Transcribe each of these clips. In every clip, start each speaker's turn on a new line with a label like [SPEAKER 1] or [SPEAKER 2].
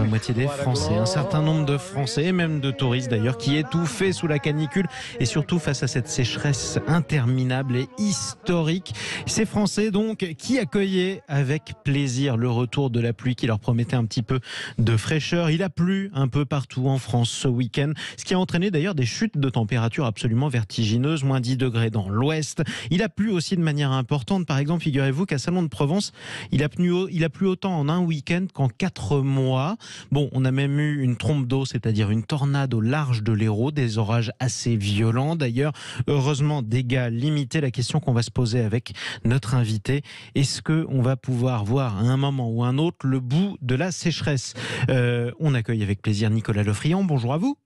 [SPEAKER 1] moitié des Français, un certain nombre de Français et même de touristes d'ailleurs qui étouffaient sous la canicule et surtout face à cette sécheresse interminable et historique. Ces Français donc qui accueillaient avec plaisir le retour de la pluie qui leur promettait un petit peu de fraîcheur. Il a plu un peu partout en France ce week-end, ce qui a entraîné d'ailleurs des chutes de température absolument vertigineuses, moins 10 degrés dans l'ouest. Il a plu aussi de manière importante. Par exemple, figurez-vous qu'à Salon de Provence, il a plu autant en un week-end qu'en 4 mois. Bon, on a même eu une trompe d'eau, c'est-à-dire une tornade au large de l'Hérault, des orages assez violents. D'ailleurs, heureusement, dégâts limités. La question qu'on va se poser avec notre invité, est-ce qu'on va pouvoir voir à un moment ou un autre le bout de la sécheresse? On accueille avec plaisir Nicolas Lefriand. Bonjour à vous.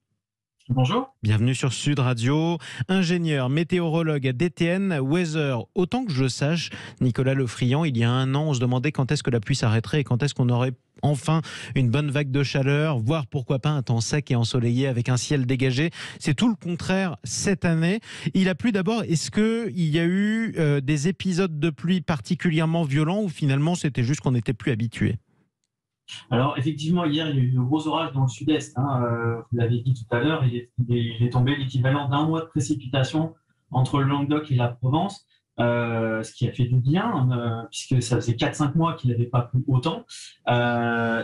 [SPEAKER 2] Bonjour.
[SPEAKER 1] Bienvenue sur Sud Radio, ingénieur, météorologue à DTN Weather. Autant que je sache, Nicolas Lefriand, il y a un an, on se demandait quand est-ce que la pluie s'arrêterait et quand est-ce qu'on aurait enfin une bonne vague de chaleur, voire pourquoi pas un temps sec et ensoleillé avec un ciel dégagé. C'est tout le contraire cette année. Il a plu d'abord. Est-ce qu'il y a eu des épisodes de pluie particulièrement violents ou finalement c'était juste qu'on n'était plus habitué ?
[SPEAKER 2] Alors, effectivement, hier, il y a eu de gros orages dans le sud-est. Vous l'avez dit tout à l'heure, il est tombé l'équivalent d'un mois de précipitation entre le Languedoc et la Provence, ce qui a fait du bien, puisque ça faisait 4-5 mois qu'il n'avait pas plu autant.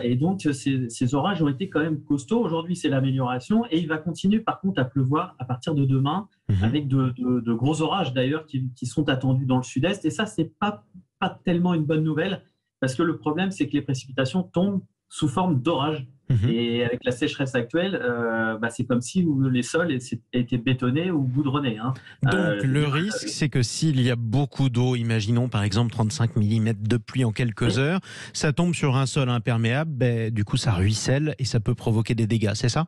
[SPEAKER 2] Et donc, ces orages ont été quand même costauds. Aujourd'hui, c'est l'amélioration. Et il va continuer, par contre, à pleuvoir à partir de demain, avec de gros orages, d'ailleurs, qui sont attendus dans le sud-est. Et ça, c'est pas tellement une bonne nouvelle. Parce que le problème, c'est que les précipitations tombent sous forme d'orage. Et avec la sécheresse actuelle, c'est comme si les sols étaient bétonnés ou goudronnés.
[SPEAKER 1] Donc le risque, c'est que s'il y a beaucoup d'eau, imaginons par exemple 35 mm de pluie en quelques heures, ça tombe sur un sol imperméable, du coup ça ruisselle et ça peut provoquer des dégâts, c'est ça ?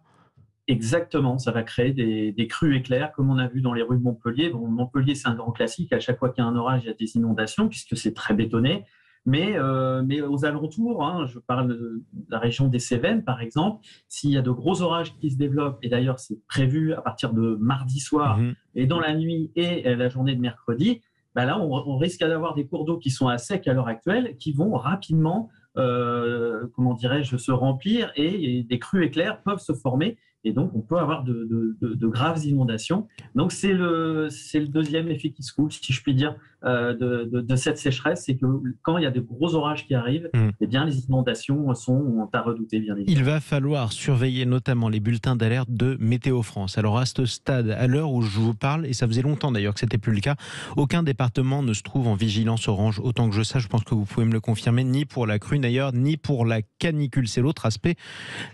[SPEAKER 2] Exactement, ça va créer des crues éclairs, comme on a vu dans les rues de Montpellier. Bon, Montpellier, c'est un grand classique. À chaque fois qu'il y a un orage, il y a des inondations, puisque c'est très bétonné. Mais aux alentours, je parle de la région des Cévennes, par exemple, s'il y a de gros orages qui se développent, et d'ailleurs c'est prévu à partir de mardi soir, et dans la nuit et la journée de mercredi, là on risque d'avoir des cours d'eau qui sont à sec à l'heure actuelle, qui vont rapidement, se remplir, et des crues éclairs peuvent se former. Et donc, on peut avoir de graves inondations. Donc, c'est le deuxième effet qui se coule, si je puis dire, de cette sécheresse. C'est que quand il y a de gros orages qui arrivent, eh bien, les inondations sont à redouter, bien évidemment.
[SPEAKER 1] Il va falloir surveiller notamment les bulletins d'alerte de Météo France. Alors, à ce stade, à l'heure où je vous parle, et ça faisait longtemps d'ailleurs que ce n'était plus le cas, aucun département ne se trouve en vigilance orange. Autant que je sache, je pense que vous pouvez me le confirmer, ni pour la crue d'ailleurs, ni pour la canicule. C'est l'autre aspect.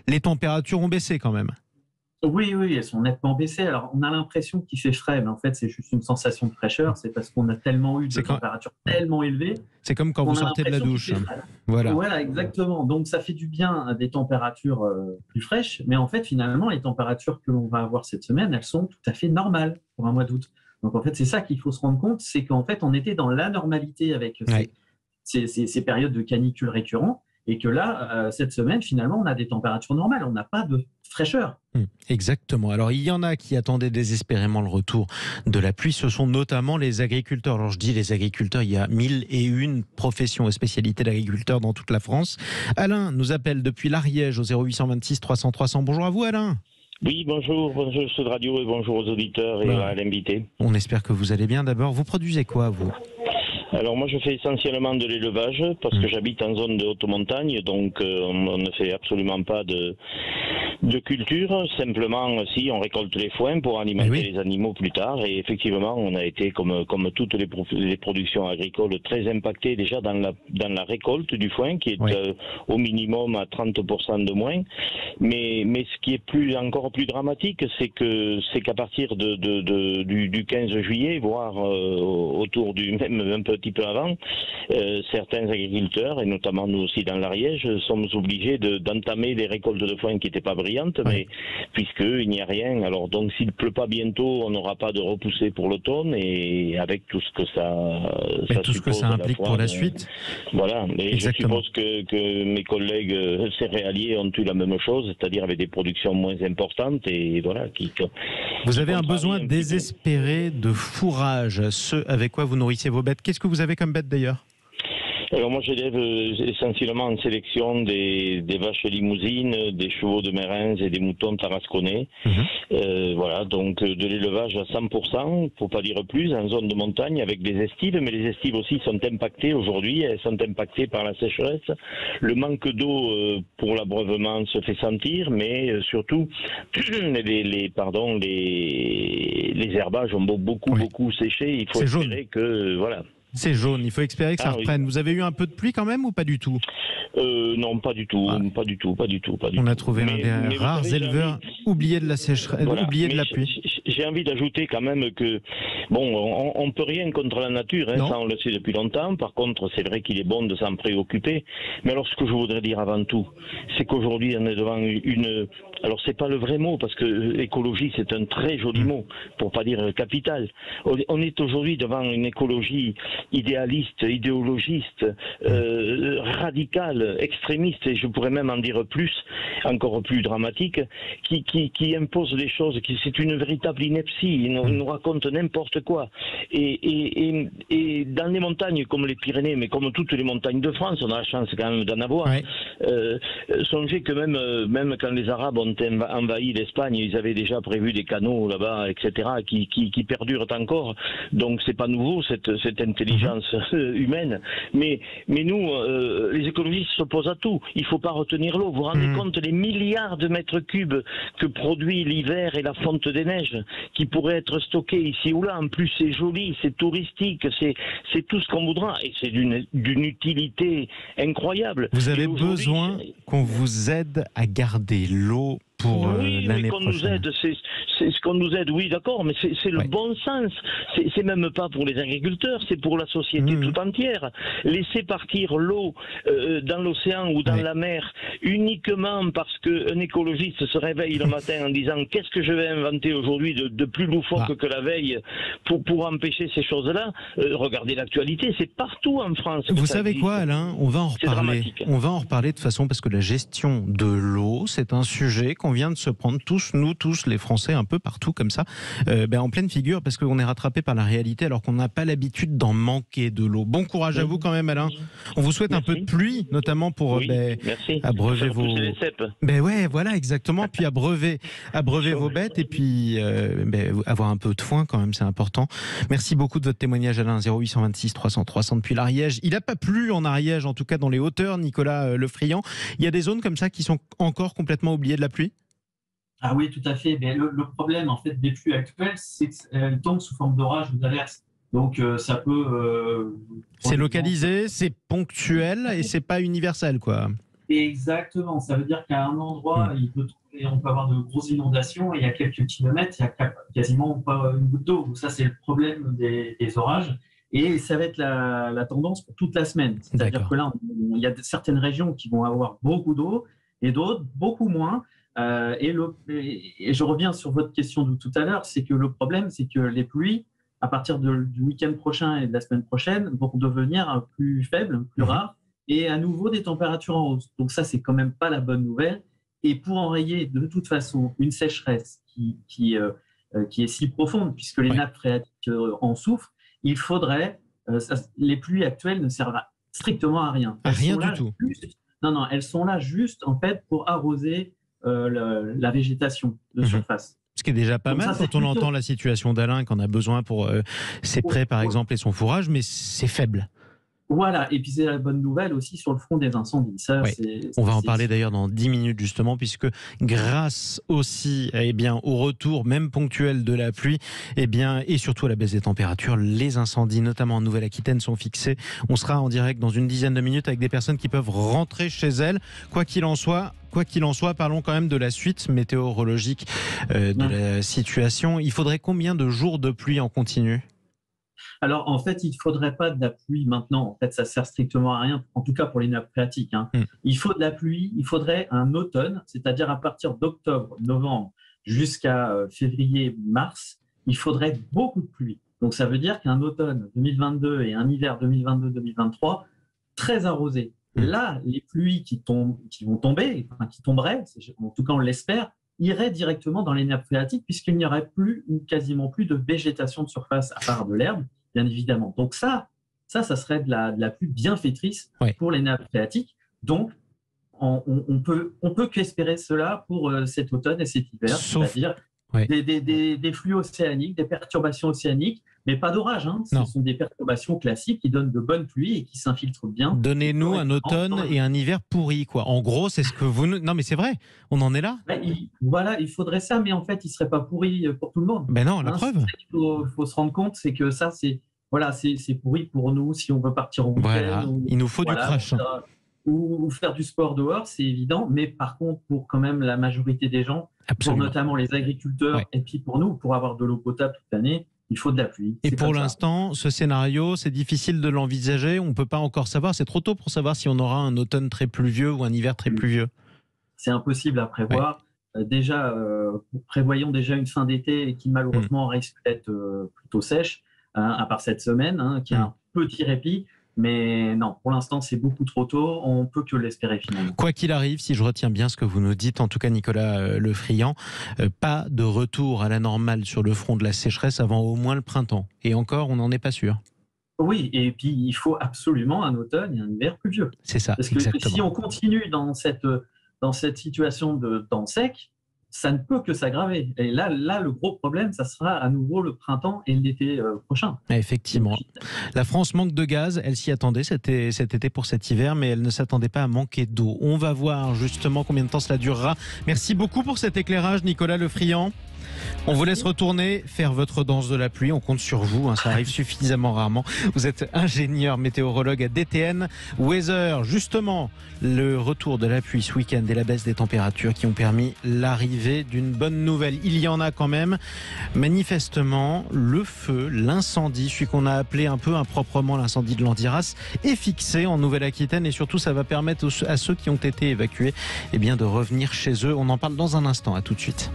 [SPEAKER 1] Les températures ont baissé quand même.
[SPEAKER 2] Oui, elles sont nettement baissées. Alors, on a l'impression qu'il fait frais, mais en fait, c'est juste une sensation de fraîcheur. C'est parce qu'on a tellement eu de températures tellement élevées.
[SPEAKER 1] C'est comme quand vous sortez de la douche.
[SPEAKER 2] Voilà, exactement. Donc, ça fait du bien des températures plus fraîches. Mais en fait, finalement, les températures que l'on va avoir cette semaine, elles sont tout à fait normales pour un mois d'août. Donc, en fait, c'est ça qu'il faut se rendre compte. C'est qu'en fait, on était dans l'anormalité avec ces périodes de canicule récurrentes. Et que là, cette semaine, finalement, on a des températures normales. On n'a pas de fraîcheur.
[SPEAKER 1] Exactement. Alors, il y en a qui attendaient désespérément le retour de la pluie. Ce sont notamment les agriculteurs. Alors, je dis les agriculteurs, il y a 1001 professions et spécialités d'agriculteurs dans toute la France. Alain nous appelle depuis l'Ariège au 0826 300 300. Bonjour à vous, Alain.
[SPEAKER 3] Oui, bonjour Sud Radio et bonjour aux auditeurs et à l'invité.
[SPEAKER 1] On espère que vous allez bien. D'abord, vous produisez quoi, vous ?
[SPEAKER 3] Alors moi je fais essentiellement de l'élevage parce que j'habite en zone de haute montagne, donc on ne fait absolument pas de culture, simplement si on récolte les foins pour alimenter les animaux plus tard, et effectivement on a été comme toutes les productions agricoles très impactées déjà dans la récolte du foin qui est au minimum à 30% de moins, mais ce qui est encore plus dramatique c'est qu'à partir du 15 juillet, voire autour du même un petit peu avant, certains agriculteurs, et notamment nous aussi dans l'Ariège, sommes obligés d'entamer des récoltes de foin qui n'étaient pas brillantes, mais puisqu'il n'y a rien. Alors donc s'il ne pleut pas bientôt, on n'aura pas de repoussée pour l'automne, et avec tout ce que ça
[SPEAKER 1] implique pour la suite.
[SPEAKER 3] Voilà, mais
[SPEAKER 1] exactement.
[SPEAKER 3] Je suppose que mes collègues céréaliers ont eu la même chose, c'est-à-dire avec des productions moins importantes, et voilà.
[SPEAKER 1] Vous avez un besoin désespéré de fourrage, ce avec quoi vous nourrissez vos bêtes. Qu'est-ce que vous avez comme bête d'ailleurs ?
[SPEAKER 3] Alors moi j'élève essentiellement en sélection des vaches limousines, des chevaux de Mérins et des moutons tarasconnais. Voilà, donc de l'élevage à 100%, faut pas dire plus, en zone de montagne avec des estives, mais les estives aussi sont impactées aujourd'hui, elles sont impactées par la sécheresse. Le manque d'eau pour l'abreuvement se fait sentir, mais surtout les herbages ont beaucoup séché. Il faut espérer que voilà.
[SPEAKER 1] C'est jaune, il faut espérer que ça reprenne. Oui. Vous avez eu un peu de pluie quand même ou pas du tout?
[SPEAKER 3] Non, pas du tout, pas du tout.
[SPEAKER 1] On a trouvé l'un des rares éleveurs oubliés de la sécheresse, oubliés de la pluie.
[SPEAKER 3] J'ai envie d'ajouter quand même que, bon, on peut rien contre la nature, hein, ça on le sait depuis longtemps. Par contre, c'est vrai qu'il est bon de s'en préoccuper. Mais alors, ce que je voudrais dire avant tout, c'est qu'aujourd'hui, on est devant une... Alors, c'est pas le vrai mot, parce que écologie, c'est un très joli mot, pour pas dire capital. On est aujourd'hui devant une écologie idéaliste, idéologiste, radicale, extrémiste, et je pourrais même en dire plus, encore plus dramatique, qui impose des choses, c'est une véritable ineptie, il nous raconte n'importe quoi. Et dans les montagnes comme les Pyrénées, mais comme toutes les montagnes de France, on a la chance quand même d'en avoir. Songez que même quand les Arabes ont envahi l'Espagne, ils avaient déjà prévu des canaux là-bas, etc., qui perdurent encore. Donc c'est pas nouveau cette intelligence humaine. Mais nous, les écologistes s'opposent à tout. Il faut pas retenir l'eau. Vous vous rendez compte les milliards de mètres cubes que produit l'hiver et la fonte des neiges, qui pourraient être stockés ici ou là. En plus, c'est joli, c'est touristique, c'est tout ce qu'on voudra, et c'est d'une utilité incroyable.
[SPEAKER 1] Vous avez besoin qu'on vous aide à garder l'eau pour l'année prochaine.
[SPEAKER 3] Nous aide, c'est ce qu'on nous aide, oui, d'accord, mais c'est le bon sens. C'est même pas pour les agriculteurs, c'est pour la société tout entière. Laisser partir l'eau dans l'océan ou dans la mer uniquement parce qu'un écologiste se réveille le matin en disant qu'est-ce que je vais inventer aujourd'hui de plus loufoque que la veille pour empêcher ces choses-là. Regardez l'actualité, c'est partout en France.
[SPEAKER 1] Vous savez quoi, Alain? On va en reparler. On va en reparler de toute façon parce que la gestion de l'eau, c'est un sujet qu'on vient de se prendre nous tous, les Français, un peu partout comme ça, en pleine figure, parce qu'on est rattrapé par la réalité alors qu'on n'a pas l'habitude d'en manquer de l'eau. Bon courage à vous quand même, Alain. On vous souhaite un peu de pluie, notamment pour abreuver vos... voilà, exactement. Puis abreuver vos bêtes et puis avoir un peu de foin quand même, c'est important. Merci beaucoup de votre témoignage, Alain. 0826 300 300 depuis l'Ariège. Il n'a pas plu en Ariège, en tout cas dans les hauteurs, Nicolas Lefriand. Il y a des zones comme ça qui sont encore complètement oubliées de la pluie?
[SPEAKER 2] Ah oui, tout à fait. Mais le problème en fait des pluies actuelles, c'est qu'elles tombent sous forme d'orage ou d'averse. Donc ça peut.
[SPEAKER 1] C'est localisé, c'est ponctuel et c'est pas universel, quoi.
[SPEAKER 2] Exactement. Ça veut dire qu'à un endroit, on peut avoir de grosses inondations et il y a quelques kilomètres, il y a quasiment pas une goutte d'eau. Donc ça, c'est le problème des orages. Et ça va être la tendance pour toute la semaine. C'est-à-dire que là, il y a certaines régions qui vont avoir beaucoup d'eau et d'autres beaucoup moins. Et je reviens sur votre question de tout à l'heure, c'est que le problème, c'est que les pluies, à partir du week-end prochain et de la semaine prochaine, vont devenir plus faibles, plus rares, et à nouveau des températures en hausse. Donc ça, c'est quand même pas la bonne nouvelle. Et pour enrayer de toute façon une sécheresse qui est si profonde, puisque les nappes phréatiques en souffrent, il faudrait... les pluies actuelles ne servent strictement à rien.
[SPEAKER 1] Rien du tout.
[SPEAKER 2] Non, elles sont là juste en fait pour arroser la végétation de surface.
[SPEAKER 1] Ce qui est déjà pas mal quand on entend la situation d'Alain, qu'on a besoin pour ses prés par exemple et son fourrage, mais c'est faible.
[SPEAKER 2] Voilà, et puis c'est la bonne nouvelle aussi sur le front des incendies. Ça,
[SPEAKER 1] on va en parler d'ailleurs dans 10 minutes justement, puisque grâce aussi au retour même ponctuel de la pluie et surtout à la baisse des températures, les incendies, notamment en Nouvelle-Aquitaine, sont fixés. On sera en direct dans une dizaine de minutes avec des personnes qui peuvent rentrer chez elles. Quoi qu'il en soit, parlons quand même de la suite météorologique de la situation. Il faudrait combien de jours de pluie en continu ?
[SPEAKER 2] Alors, en fait, il ne faudrait pas de la pluie maintenant. En fait, ça ne sert strictement à rien, en tout cas pour les nappes phréatiques. Il faut de la pluie, il faudrait un automne, c'est-à-dire à partir d'octobre, novembre, jusqu'à février, mars, il faudrait beaucoup de pluie. Donc, ça veut dire qu'un automne 2022 et un hiver 2022-2023 très arrosés. Là, les pluies qui vont tomber, qui tomberaient, en tout cas on l'espère, iraient directement dans les nappes phréatiques puisqu'il n'y aurait quasiment plus de végétation de surface à part de l'herbe, bien évidemment. Donc ça, ça serait de la pluie bienfaitrice pour les nappes phréatiques. Donc, on peut qu'espérer cela pour cet automne et cet hiver, c'est-à-dire des flux océaniques, des perturbations océaniques, mais pas d'orage. Hein. Ce sont des perturbations classiques qui donnent de bonnes pluies et qui s'infiltrent bien.
[SPEAKER 1] Donnez-nous un automne et un hiver pourri, quoi. En gros, c'est ce que vous... Non, mais c'est vrai, on en est là.
[SPEAKER 2] Voilà, il faudrait ça, mais en fait, il ne serait pas pourri pour tout le monde.
[SPEAKER 1] Ben non, la preuve.
[SPEAKER 2] Il faut se rendre compte, c'est que ça, c'est pourri pour nous si on veut partir au week-end.
[SPEAKER 1] Il nous faut du crash.
[SPEAKER 2] Ou faire du sport dehors, c'est évident, mais par contre, pour quand même la majorité des gens, pour notamment les agriculteurs, et puis pour nous, pour avoir de l'eau potable toute l'année, il faut de la pluie.
[SPEAKER 1] Et pour l'instant, ce scénario, c'est difficile de l'envisager. On ne peut pas encore savoir. C'est trop tôt pour savoir si on aura un automne très pluvieux ou un hiver très pluvieux. C'est
[SPEAKER 2] impossible à prévoir. Prévoyons déjà une fin d'été qui malheureusement risque d'être plutôt sèche, à part cette semaine, qui a un petit répit. Mais non, pour l'instant, c'est beaucoup trop tôt. On ne peut que l'espérer finalement.
[SPEAKER 1] Quoi qu'il arrive, si je retiens bien ce que vous nous dites, en tout cas Nicolas Lefriand, pas de retour à la normale sur le front de la sécheresse avant au moins le printemps. Et encore, on n'en est pas sûr.
[SPEAKER 2] Oui, et puis il faut absolument un automne et un hiver pluvieux.
[SPEAKER 1] C'est ça,
[SPEAKER 2] parce que
[SPEAKER 1] exactement.
[SPEAKER 2] Si on continue dans cette situation de temps sec, ça ne peut que s'aggraver. Et là, le gros problème, ça sera à nouveau le printemps et l'été prochain.
[SPEAKER 1] Effectivement. La France manque de gaz. Elle s'y attendait cet été pour cet hiver, mais elle ne s'attendait pas à manquer d'eau. On va voir justement combien de temps cela durera. Merci beaucoup pour cet éclairage, Nicolas Lefriand. On vous laisse retourner faire votre danse de la pluie. On compte sur vous, ça arrive suffisamment rarement. Vous êtes ingénieur météorologue à DTN Weather. Justement, le retour de la pluie ce week-end et la baisse des températures qui ont permis l'arrivée d'une bonne nouvelle. Il y en a quand même. Manifestement, le feu, l'incendie, celui qu'on a appelé un peu improprement l'incendie de l'Andiras, est fixé en Nouvelle-Aquitaine et surtout ça va permettre à ceux qui ont été évacués de revenir chez eux. On en parle dans un instant. À tout de suite.